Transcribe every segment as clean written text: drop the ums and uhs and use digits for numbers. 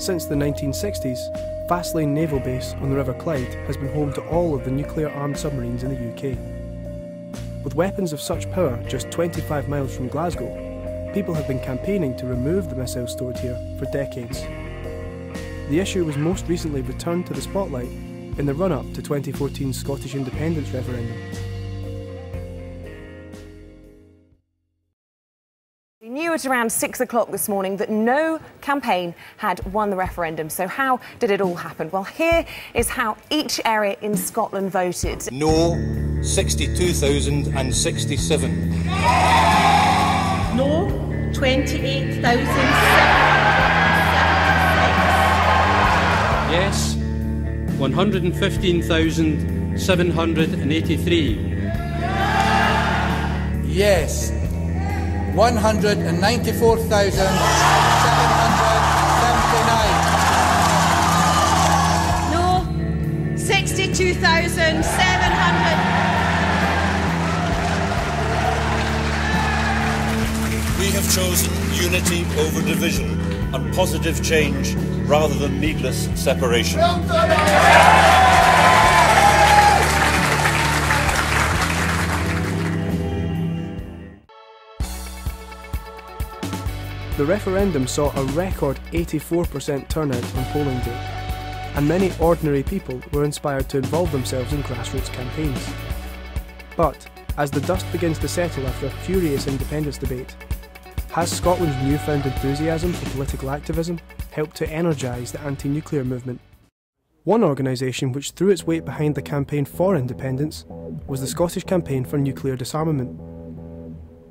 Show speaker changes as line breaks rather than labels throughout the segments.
Since the 1960s, Fastlane Naval Base on the River Clyde has been home to all of the nuclear-armed submarines in the UK. With weapons of such power just 25 miles from Glasgow, people have been campaigning to remove the missiles stored here for decades. The issue was most recently returned to the spotlight in the run-up to 2014's Scottish independence referendum.
We knew at around 6 o'clock this morning that no campaign had won the referendum. So how did it all happen? Well, here is how each area in Scotland voted.
No, 62,067.
No, 28,776.
Yes, 115,783.
Yes, 194,779.
No, 62,700.
We have chosen unity over division and positive change rather than needless separation.
The referendum saw a record 84% turnout on polling day, and many ordinary people were inspired to involve themselves in grassroots campaigns. But, as the dust begins to settle after a furious independence debate, has Scotland's newfound enthusiasm for political activism helped to energise the anti-nuclear movement? One organisation which threw its weight behind the campaign for independence was the Scottish Campaign for Nuclear Disarmament.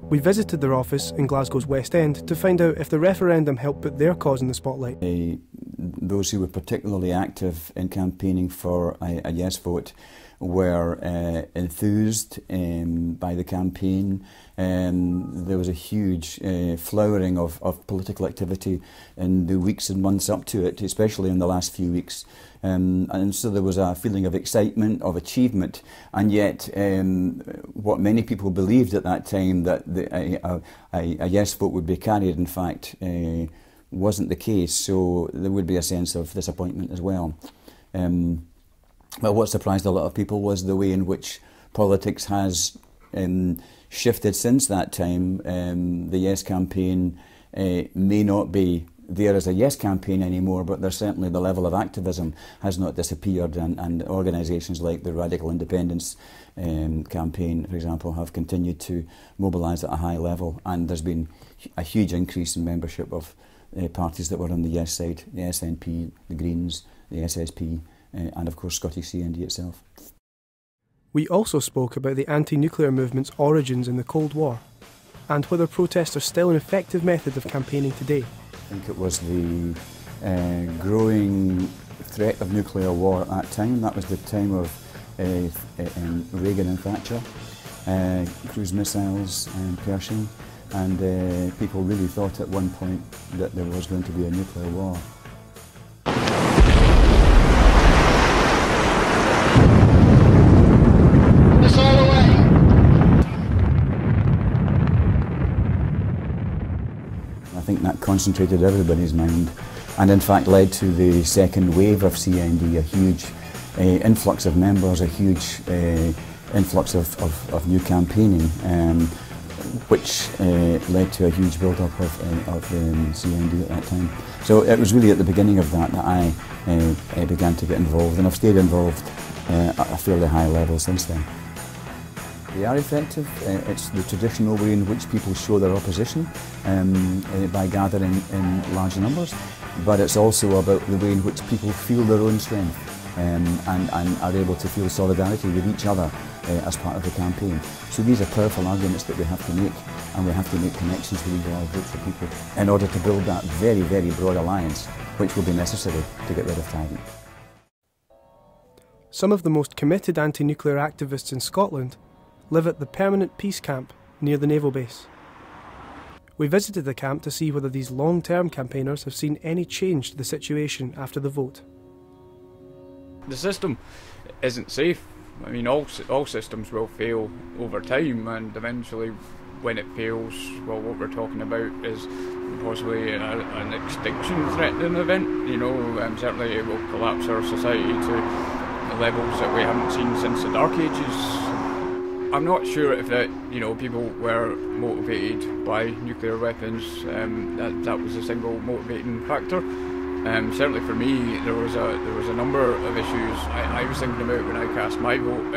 We visited their office in Glasgow's West End to find out if the referendum helped put their cause in the spotlight.
Those who were particularly active in campaigning for a yes vote were enthused by the campaign. There was a huge flowering of political activity in the weeks and months up to it, especially in the last few weeks. And so there was a feeling of excitement, of achievement, and yet what many people believed at that time, that a yes vote would be carried, in fact, wasn't the case, so there would be a sense of disappointment as well. But what surprised a lot of people was the way in which politics has shifted since that time. The Yes campaign may not be there as a Yes campaign anymore, but there's certainly the level of activism has not disappeared, and organisations like the Radical Independence campaign, for example, have continued to mobilise at a high level, and there's been a huge increase in membership of parties that were on the Yes side, the SNP, the Greens, the SSP, and of course Scottish CND itself.
We also spoke about the anti-nuclear movement's origins in the Cold War, and whether protests are still an effective method of campaigning today.
I think it was the growing threat of nuclear war at that time. That was the time of Reagan and Thatcher, cruise missiles and Pershing, and people really thought at one point that there was going to be a nuclear war. I think that concentrated everybody's mind, and in fact led to the second wave of CND, a huge influx of members, a huge influx of new campaigning, which led to a huge build-up of CND at that time. So it was really at the beginning of that I began to get involved, and I've stayed involved at a fairly high level since then. They are effective. It's the traditional way in which people show their opposition by gathering in large numbers, but it's also about the way in which people feel their own strength and are able to feel solidarity with each other as part of the campaign. So these are powerful arguments that we have to make, and we have to make connections with these large groups of people in order to build that very, very broad alliance which will be necessary to get rid of Trident.
Some of the most committed anti-nuclear activists in Scotland live at the Permanent Peace Camp near the naval base. We visited the camp to see whether these long-term campaigners have seen any change to the situation after the vote.
The system isn't safe. I mean, all systems will fail over time, and eventually when it fails, well, what we're talking about is possibly an extinction threatening event. You know, certainly it will collapse our society to levels that we haven't seen since the Dark Ages. I'm not sure if that, you know, people were motivated by nuclear weapons. That was a single motivating factor. Certainly for me, there was a number of issues I was thinking about when I cast my vote.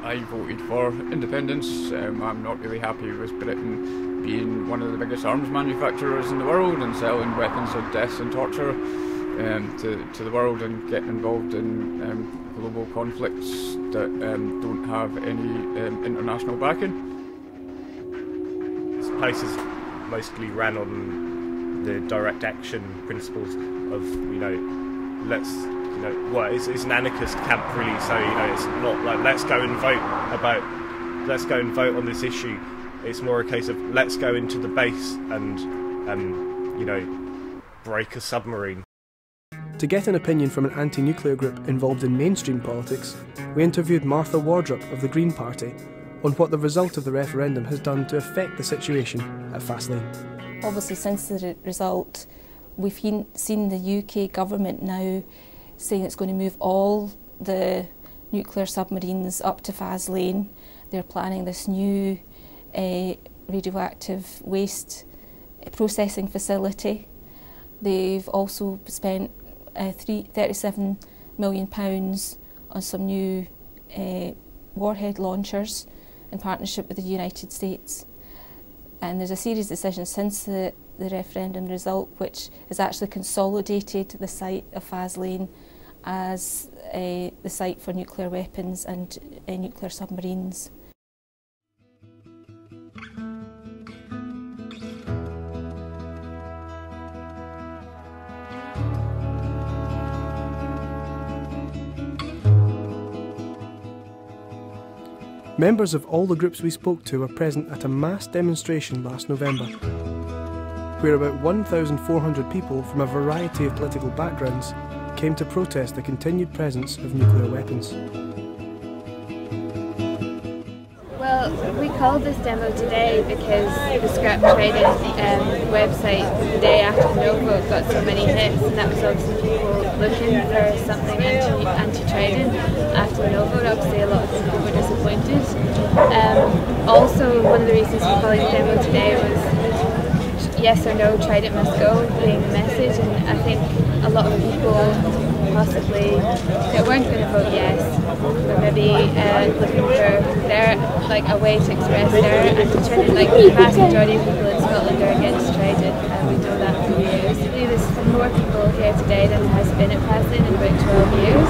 I voted for independence. I'm not really happy with Britain being one of the biggest arms manufacturers in the world and selling weapons of death and torture to the world and getting involved in global conflicts that don't have any international backing.
This place is mostly ran on the direct action principles of, you know, let's, you know, well, it's an anarchist camp really, so, you know, it's not like let's go and vote on this issue. It's more a case of let's go into the base and you know, break a submarine.
To get an opinion from an anti-nuclear group involved in mainstream politics, we interviewed Martha Wardrop of the Green Party on what the result of the referendum has done to affect the situation at Faslane.
Obviously, since the result, we've seen the UK government now saying it's going to move all the nuclear submarines up to Faslane. They're planning this new radioactive waste processing facility. They've also spent £37 million on some new warhead launchers in partnership with the United States. And there's a series of decisions since the referendum result which has actually consolidated the site of Faslane as the site for nuclear weapons and nuclear submarines.
Members of all the groups we spoke to were present at a mass demonstration last November, where about 1,400 people from a variety of political backgrounds came to protest the continued presence of nuclear weapons.
Well, we called this demo today because the scrap trading website the day after the no vote got so many hits, and that was obviously people looking for something anti-trading after the no vote. Obviously a lot of people were disappointed. Also, one of the reasons for calling the demo today was yes or no, Trident must go being the message, and I think a lot of people possibly that weren't going to vote yes were maybe looking for a way to express their anti-Trident. Like the vast majority of people in Scotland are against Trident, and we know that for years. There's more people here today than there has been at Faslane in about 12 years.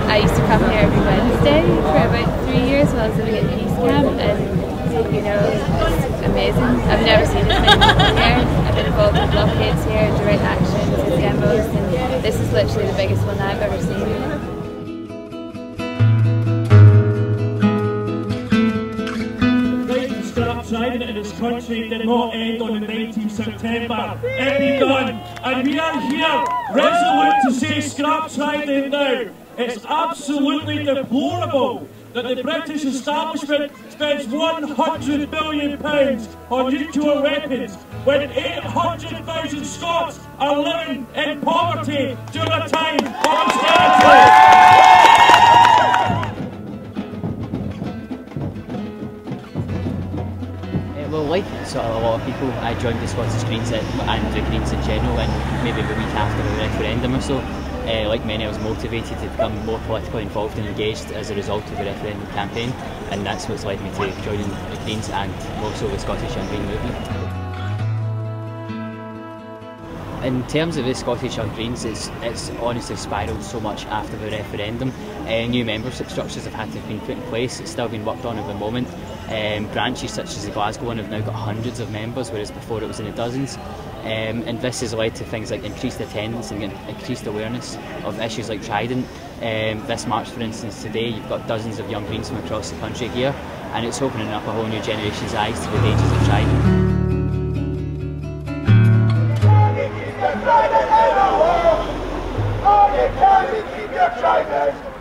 I used to come here every Wednesday for about 3 years while I was living at Peace Camp, and you know, it's amazing. I've never seen anything here. I've been involved in blockades here, direct actions, and demos, and this is literally the biggest one I've ever seen.
Trident in this country did not end on the 19th September. It began, and we are here resolute to say scrap Trident now. It's absolutely deplorable that the British establishment spends £100 billion on nuclear weapons when 800,000 Scots are living in poverty during a time of austerity.
Well, like sort of a lot of people, I joined the Scottish Greens and the Greens in general, and maybe a week after the referendum or so. Like many, I was motivated to become more politically involved and engaged as a result of the referendum campaign, and that's what's led me to joining the Greens and also the Scottish Young Green movement. In terms of the Scottish Young Greens, it's honestly spiralled so much after the referendum. New membership structures have had to have been put in place. It's still being worked on at the moment. Branches such as the Glasgow one have now got hundreds of members, whereas before it was in the dozens. And this has led to things like increased attendance and increased awareness of issues like Trident. This March, for instance, today you've got dozens of young Greens from across the country here, and it's opening up a whole new generation's eyes to the dangers of Trident.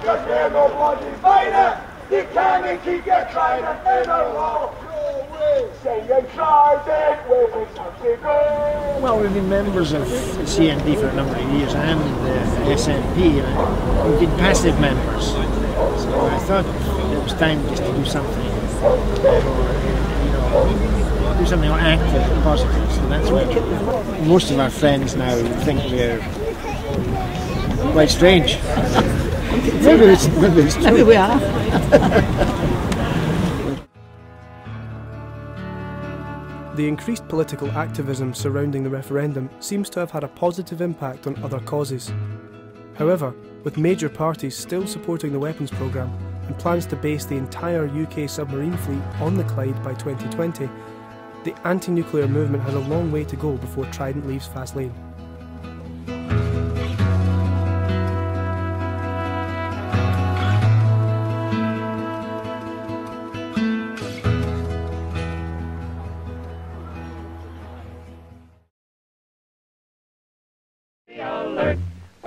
Because we're not bloody fighting. You can't keep your Trident in a row. Well, we've been members of CND for a number of years and the SNP, and we've been passive members. So I thought it was time just to do something, do something active and positive. So that's what most of our friends now think we're quite strange. maybe it's true.
Maybe we are.
The increased political activism surrounding the referendum seems to have had a positive impact on other causes. However, with major parties still supporting the weapons programme and plans to base the entire UK submarine fleet on the Clyde by 2020, the anti-nuclear movement has a long way to go before Trident leaves fast lane.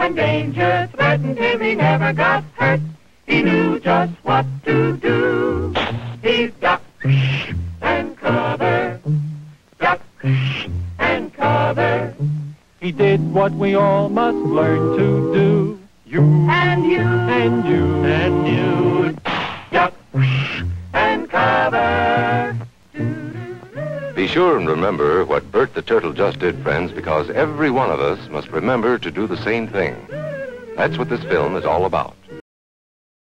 When danger threatened him, he never got hurt. He knew just what to do. He ducked and covered, ducked and covered. He did what we all must learn to do. You and you and you and you, duck and cover.
Be sure and remember what Bert the Turtle just did, friends, because every one of us must remember to do the same thing. That's what this film is all about.